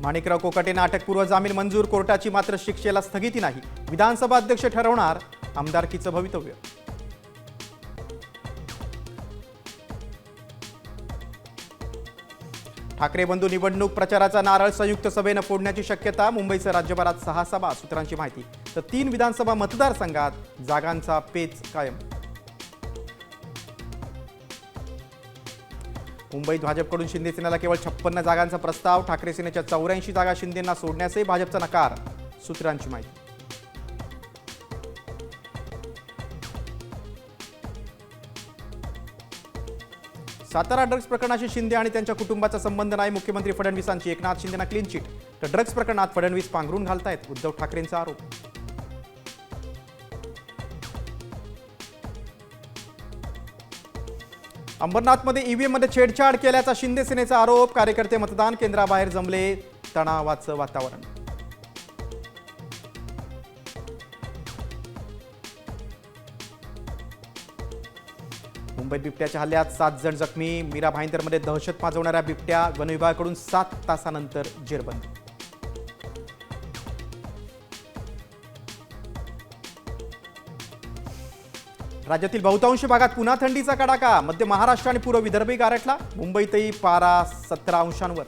माणिकराव कोकाटेंना अटकपूर्व जामीन मंजूर, कोर्टाची मात्र शिक्षेला स्थगिती नाही. विधानसभा अध्यक्ष ठरवणार आमदारकीचं भवितव्य. ठाकरे बंधू निवडणूक प्रचाराचा नारळ संयुक्त सभेनं फोडण्याची शक्यता. मुंबईसह राज्यभरात 6 सभा. सूत्रांची माहिती. तर 3 विधानसभा मतदारसंघात जागांचा पेच कायम. मुंबईत भाजपकडून शिंदे सेनेला केवळ 56 जागांचा प्रस्ताव. ठाकरे सेनेच्या 84 जागा शिंदेंना सोडण्यासही भाजपचा नकार. सूत्रांची माहिती. सातारा ड्रग्ज प्रकरणाशी शिंदे आणि त्यांच्या कुटुंबाचा संबंध नाही. मुख्यमंत्री फडणवीसांची. एकनाथ शिंदेंना क्लीन चिट. तर ड्रग्ज प्रकरणात फडणवीस पांघरून घालतायत. उद्धव ठाकरेंचा आरोप. अंबरनाथमध्ये ईव्हीएम मध्ये छेडछाड केल्याचा शिंदे सेनेचा आरोप. कार्यकर्ते मतदान केंद्राबाहेर जमले. तणावाचं वातावरण. मुंबईत बिबट्याच्या हल्ल्यात 7 जण जखमी. मीरा भाईंदरमध्ये दहशत माजवणाऱ्या बिबट्या. वन विभागाकडून 7 तासानंतर जेरबंद. राज्यातील बहुतांश भागात पुन्हा थंडीचा कडाका. मध्य महाराष्ट्र आणि पूर्व विदर्भही गारठला. मुंबईतही पारा 17 अंशांवर.